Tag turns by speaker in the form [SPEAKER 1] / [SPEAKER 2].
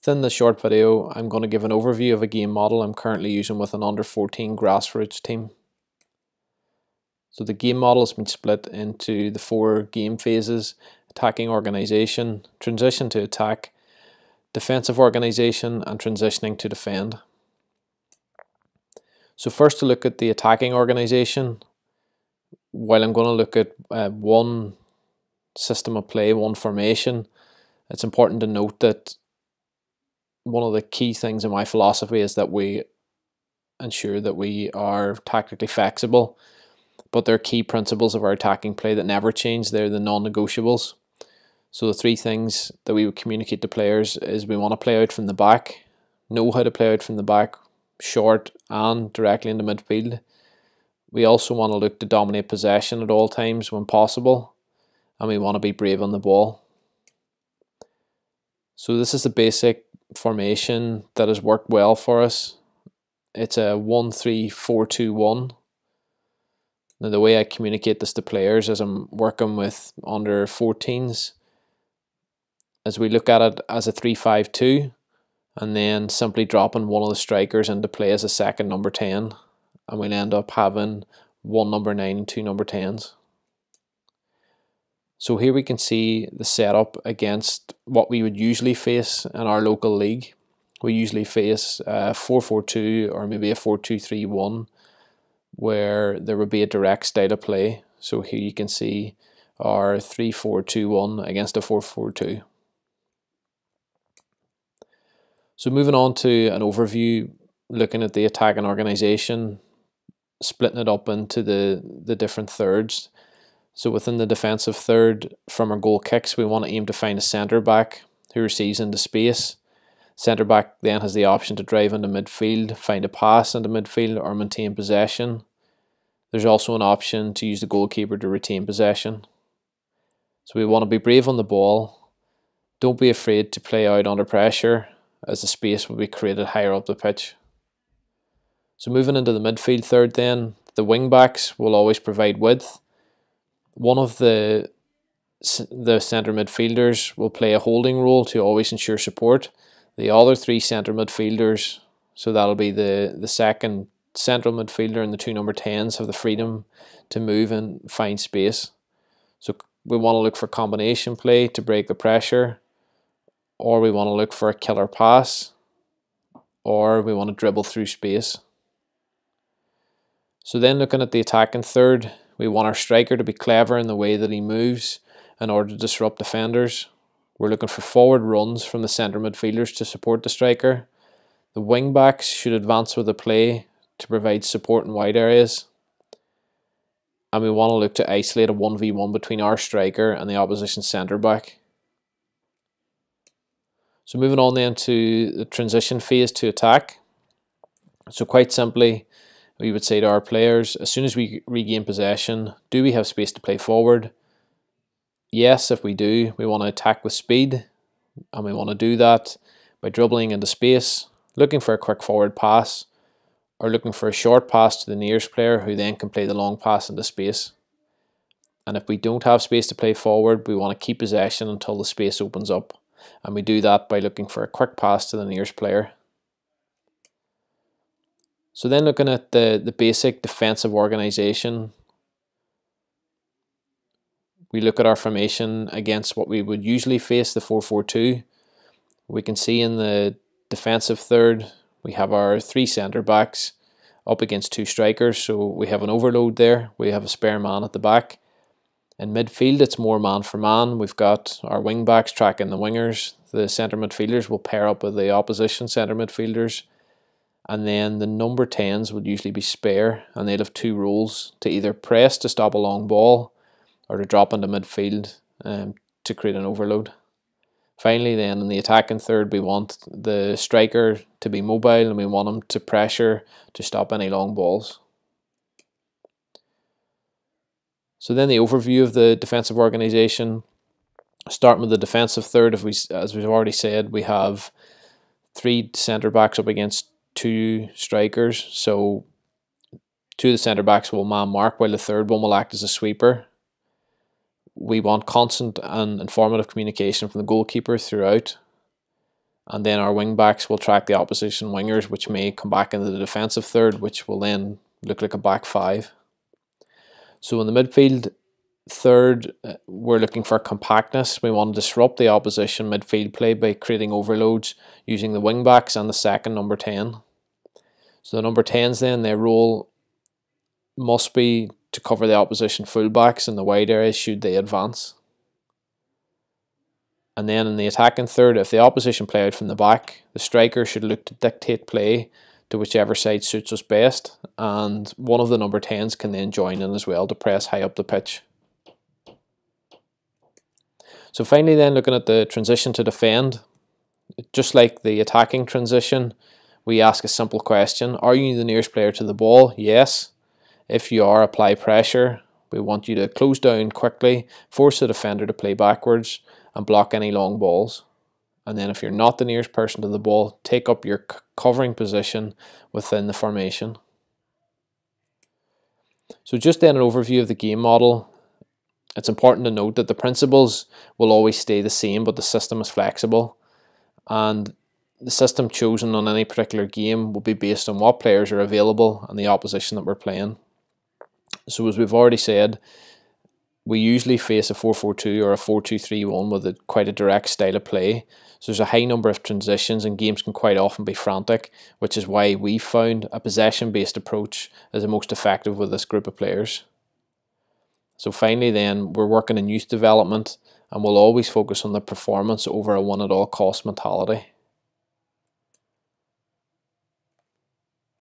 [SPEAKER 1] Within this short video, I'm going to give an overview of a game model I'm currently using with an under 14 grassroots team. So the game model has been split into the 4 game phases: attacking organisation, transition to attack, defensive organisation, and transitioning to defend. So first, to look at the attacking organisation, while I'm going to look at one system of play, one formation, it's important to note that one of the key things in my philosophy is that we ensure that we are tactically flexible, but there are key principles of our attacking play that never change. They're the non-negotiables. So the 3 things that we would communicate to players is we want to play out from the back, know how to play out from the back, short and directly into midfield. We also want to look to dominate possession at all times when possible, and we want to be brave on the ball. So this is the basic formation that has worked well for us. It's a 1-3-4-2-1. Now the way I communicate this to players as I'm working with under 14s is we look at it as a 3-5-2 and then simply dropping one of the strikers into play as a second number 10, and we'll end up having 1 number 9 and 2 number 10s. So here we can see the setup against what we would usually face in our local league. We usually face a 4-4-2 or maybe a 4-2-3-1, where there would be a direct style of play. So here you can see our 3-4-2-1 against a 4-4-2. So moving on to an overview, looking at the attacking organisation, splitting it up into the different thirds. So within the defensive third, from our goal kicks, we want to aim to find a centre back who receives into space. Centre back then has the option to drive into midfield, find a pass into midfield, or maintain possession. There's also an option to use the goalkeeper to retain possession. So we want to be brave on the ball. Don't be afraid to play out under pressure, as the space will be created higher up the pitch. So moving into the midfield third then, the wing backs will always provide width. One of the centre midfielders will play a holding role to always ensure support. The other 3 centre midfielders, so that'll be the second central midfielder and the 2 number 10s, have the freedom to move and find space. So we want to look for combination play to break the pressure, or we want to look for a killer pass, or we want to dribble through space. So then looking at the attacking third, we want our striker to be clever in the way that he moves in order to disrupt defenders. We're looking for forward runs from the centre midfielders to support the striker. The wing backs should advance with the play to provide support in wide areas. And we want to look to isolate a 1v1 between our striker and the opposition centre back. So moving on then to the transition phase to attack. So quite simply, we would say to our players, as soon as we regain possession, do we have space to play forward? Yes, if we do, we want to attack with speed, and we want to do that by dribbling into space, looking for a quick forward pass, or looking for a short pass to the nearest player who then can play the long pass into space. And if we don't have space to play forward, we want to keep possession until the space opens up, and we do that by looking for a quick pass to the nearest player. So then looking at the basic defensive organisation, we look at our formation against what we would usually face, the 4-4-2. We can see in the defensive third, we have our 3 centre backs up against 2 strikers, so we have an overload there. We have a spare man at the back. In midfield, it's more man for man. We've got our wing backs tracking the wingers. The centre midfielders will pair up with the opposition centre midfielders. And then the number 10s would usually be spare, and they'd have 2 roles: to either press to stop a long ball, or to drop into midfield to create an overload. Finally then, in the attacking third, we want the striker to be mobile, and we want him to pressure to stop any long balls. So then the overview of the defensive organisation, starting with the defensive third, as we've already said, we have 3 centre backs up against 2 strikers. So 2 of the centre backs will man mark, while the third one will act as a sweeper. We want constant and informative communication from the goalkeeper throughout, and then our wing backs will track the opposition wingers, which may come back into the defensive third, which will then look like a back five. So in the midfield third, we're looking for compactness. We want to disrupt the opposition midfield play by creating overloads using the wing backs and the second number 10. So the number 10s then, their role must be to cover the opposition fullbacks in the wide areas should they advance. And then in the attacking third, if the opposition play out from the back, the striker should look to dictate play to whichever side suits us best, and one of the number 10s can then join in as well to press high up the pitch. So finally then, looking at the transition to defend, just like the attacking transition, we ask a simple question: are you the nearest player to the ball? Yes. If you are, apply pressure. We want you to close down quickly, force the defender to play backwards, and block any long balls. And then if you're not the nearest person to the ball, take up your covering position within the formation. So just then an overview of the game model. It's important to note that the principles will always stay the same, but the system is flexible. And the system chosen on any particular game will be based on what players are available and the opposition that we're playing. So as we've already said, we usually face a 4-4-2 or a 4-2-3-1 with quite a direct style of play. So there's a high number of transitions and games can quite often be frantic, which is why we found a possession-based approach is the most effective with this group of players. So finally then, we're working in youth development and we'll always focus on the performance over a won-at-all-cost mentality.